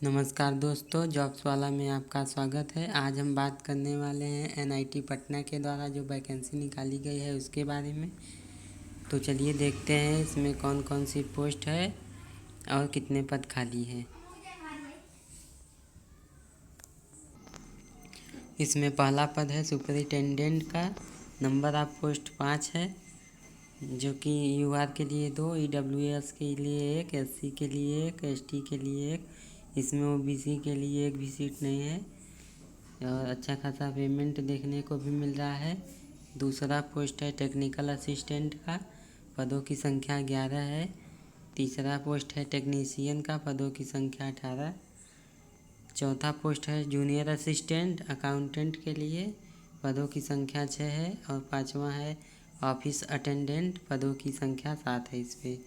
नमस्कार दोस्तों, जॉब्स वाला में आपका स्वागत है। आज हम बात करने वाले हैं एनआईटी पटना के द्वारा जो वैकेंसी निकाली गई है उसके बारे में। तो चलिए देखते हैं इसमें कौन कौन सी पोस्ट है और कितने पद खाली हैं। इसमें पहला पद है सुपरिटेंडेंट का। नंबर ऑफ पोस्ट 5 है, जो कि यूआर के लिए 2, ईडब्ल्यूएस के लिए 1, एससी के लिए 1, एसटी के लिए 1। इसमें ओबीसी के लिए एक भी सीट नहीं है और अच्छा खासा पेमेंट देखने को भी मिल रहा है। दूसरा पोस्ट है टेक्निकल असिस्टेंट का, पदों की संख्या 11 है। तीसरा पोस्ट है टेक्नीशियन का, पदों की संख्या 18। चौथा पोस्ट है जूनियर असिस्टेंट अकाउंटेंट के लिए, पदों की संख्या 6 है। और पांचवा है ऑफिस अटेंडेंट, पदों की संख्या 7 है। इस पर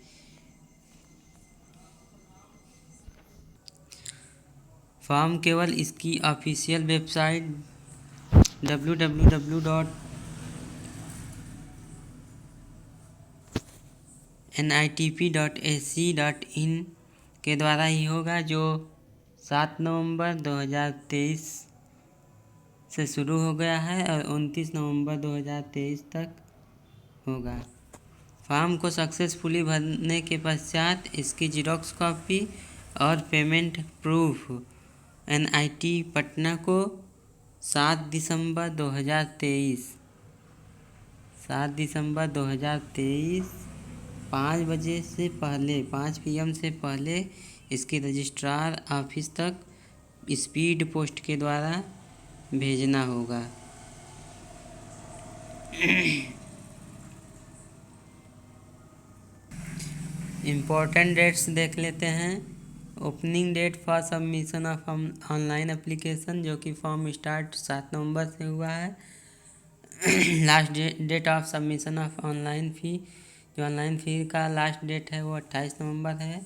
फॉर्म केवल इसकी ऑफिशियल वेबसाइट www.nitp.ac.in के द्वारा ही होगा, जो 7 नवंबर 2023 से शुरू हो गया है और 29 नवंबर 2023 तक होगा। फॉर्म को सक्सेसफुली भरने के पश्चात इसकी जेरॉक्स कॉपी और पेमेंट प्रूफ एनआईटी पटना को 7 दिसंबर 2023 5 बजे से पहले 5 PM से पहले इसके रजिस्ट्रार ऑफिस तक स्पीड पोस्ट के द्वारा भेजना होगा। इम्पोर्टेंट डेट्स देख लेते हैं। Opening date for submission of online application, जो कि फॉर्म स्टार्ट 7 नवंबर से हुआ है। Last date of submission of online fee, जो ऑनलाइन फ़ी का लास्ट डेट है वो 28 नवंबर है।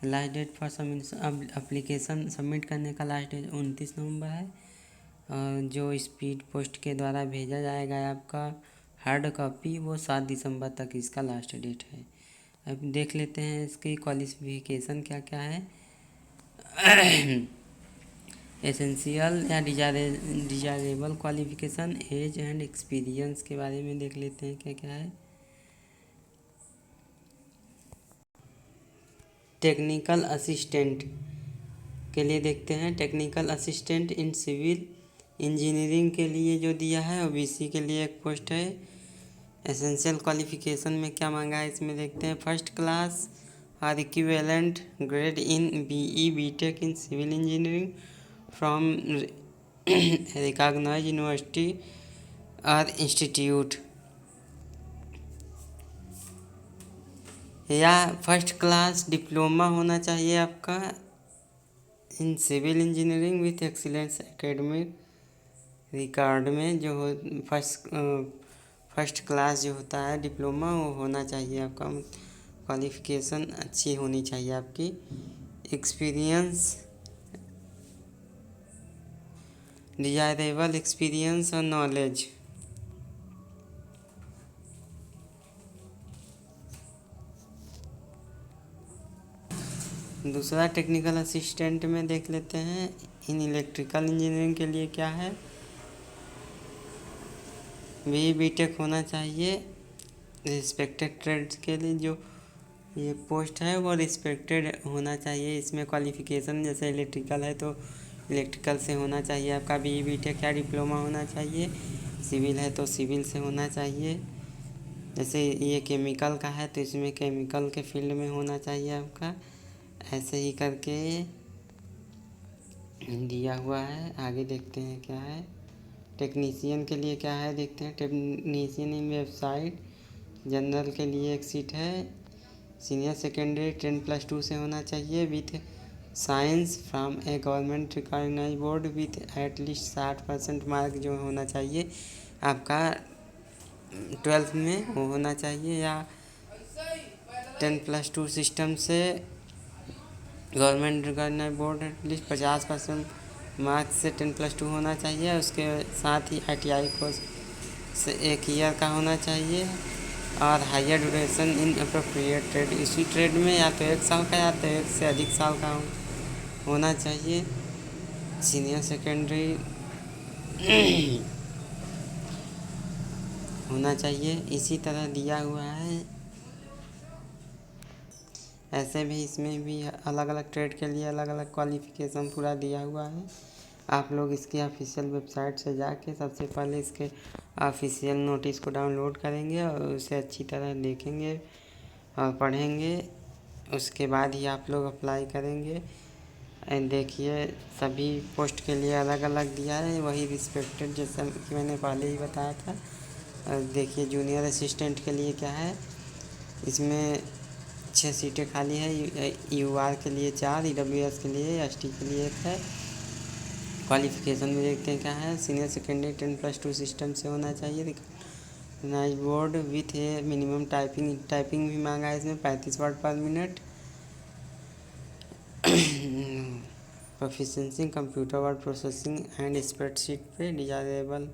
Last date for submission application submit करने का लास्ट डेट 29 नवंबर है। और जो स्पीड पोस्ट के द्वारा भेजा जाएगा आपका हार्ड कॉपी, वो 7 दिसंबर तक इसका लास्ट डेट है। अब देख लेते हैं इसकी क्वालिफिकेशन क्या क्या है। एसेंशियल या desirable qualification, age and experience के बारे में देख लेते हैं क्या क्या है। टेक्निकल असिस्टेंट के लिए देखते हैं। Technical assistant in civil engineering के लिए जो दिया है ओबीसी के लिए एक पोस्ट है। एसेंशियल क्वालिफिकेशन में क्या मांगा है इसमें देखते हैं। फर्स्ट क्लास और equivalent grade in BE BTech in civil engineering from recognized university और इंस्टीट्यूट, या फर्स्ट क्लास डिप्लोमा होना चाहिए आपका in civil engineering with excellence academic record में, जो हो फर्स्ट क्लास जो होता है डिप्लोमा वो होना चाहिए आपका। क्वालिफिकेशन अच्छी होनी चाहिए आपकी। एक्सपीरियंस, डिजायरेबल एक्सपीरियंस और नॉलेज। दूसरा टेक्निकल असिस्टेंट में देख लेते हैं। इन इलेक्ट्रिकल इंजीनियरिंग के लिए क्या है, बीई बीटेक होना चाहिए। रिस्पेक्टेड ट्रेड्स के लिए जो ये पोस्ट है वो रिस्पेक्टेड होना चाहिए। इसमें क्वालिफिकेशन जैसे इलेक्ट्रिकल है तो इलेक्ट्रिकल से होना चाहिए आपका बीई बीटेक या डिप्लोमा होना चाहिए। सिविल है तो सिविल से होना चाहिए। जैसे ये केमिकल का है तो इसमें केमिकल के फील्ड में होना चाहिए आपका। ऐसे ही करके दिया हुआ है। आगे देखते हैं क्या है। टेक्नीशियन के लिए क्या है देखते हैं। टेक्नीशियन इन वेबसाइट जनरल के लिए एक सीट है। सीनियर सेकेंडरी 10+2 से होना चाहिए with science from a government recognize board with at least 60% mark जो होना चाहिए आपका 12th में वो होना चाहिए, या 10+2 सिस्टम से government recognize board at least 50% marks से 10+2 होना चाहिए। उसके साथ ही ITI कोर्स से 1 ईयर का होना चाहिए और higher duration in appropriate trade, इसी ट्रेड में या तो 1 साल का या तो 1 से अधिक साल का हो। होना चाहिए। सीनियर सेकेंडरी होना चाहिए। इसी तरह दिया हुआ है। ऐसे भी इसमें भी अलग अलग ट्रेड के लिए अलग अलग क्वालिफ़िकेशन पूरा दिया हुआ है। आप लोग इसकी ऑफिशियल वेबसाइट से जाके सबसे पहले इसके ऑफिशियल नोटिस को डाउनलोड करेंगे और उसे अच्छी तरह देखेंगे और पढ़ेंगे। उसके बाद ही आप लोग अप्लाई करेंगे। देखिए सभी पोस्ट के लिए अलग अलग दिया है, वही रिस्पेक्टेड जैसा कि मैंने पहले ही बताया था। और देखिए जूनियर असिस्टेंट के लिए क्या है, इसमें 6 सीटें खाली है। यूआर के लिए 4, ईडब्ल्यूएस के लिए, एसटी के लिए 1 है। क्वालिफ़िकेशन में देखते हैं क्या है। सीनियर सेकेंडरी 10+2 सिस्टम से होना चाहिए। Recognized board with a minimum typing भी मांगा है इसमें 35 word per minute. Proficiency computer word processing and spreadsheet पे डिजायरेबल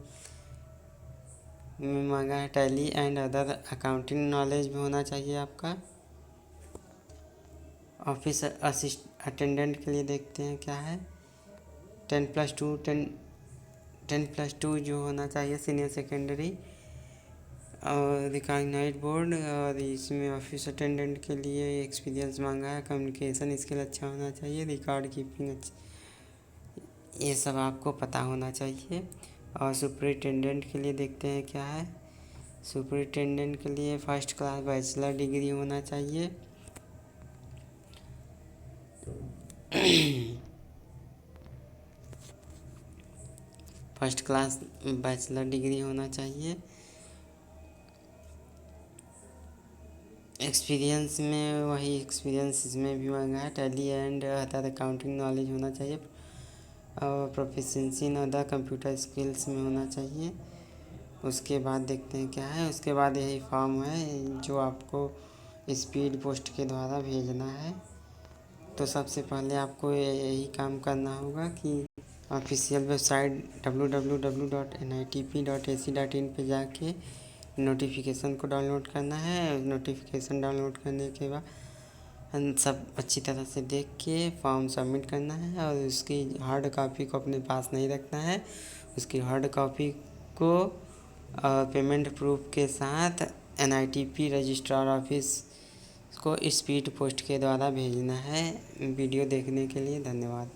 में मांगा है। Tally and other accounting knowledge भी होना चाहिए आपका। ऑफिस अटेंडेंट के लिए देखते हैं क्या है। 10+2 जो होना चाहिए सीनियर सेकेंडरी और रिकॉग्नाइज्ड बोर्ड। और इसमें ऑफिस अटेंडेंट के लिए एक्सपीरियंस मांगा है। कम्युनिकेशन स्किल अच्छा होना चाहिए। रिकॉर्ड कीपिंग अच्छा, ये सब आपको पता होना चाहिए। और सुपरिटेंडेंट के लिए देखते हैं क्या है। सुपरिटेंडेंट के लिए फर्स्ट क्लास बैचलर डिग्री होना चाहिए। फर्स्ट क्लास बैचलर डिग्री होना चाहिए। एक्सपीरियंस में वही एक्सपीरियंस इसमें भी मांगा है। Tally and other accounting knowledge होना चाहिए। और proficiency in other computer skills में होना चाहिए। उसके बाद देखते हैं क्या है। उसके बाद यही फॉर्म है जो आपको स्पीड पोस्ट के द्वारा भेजना है। तो सबसे पहले आपको यही काम करना होगा कि ऑफिशियल वेबसाइट www.nitp.ac.in पे जाके नोटिफिकेशन को डाउनलोड करना है। नोटिफिकेशन डाउनलोड करने के बाद सब अच्छी तरह से देख के फॉर्म सबमिट करना है। और उसकी हार्ड कॉपी को अपने पास नहीं रखना है। उसकी हार्ड कॉपी को पेमेंट प्रूफ के साथ NITP रजिस्ट्रार ऑफिस को स्पीड पोस्ट के द्वारा भेजना है। वीडियो देखने के लिए धन्यवाद।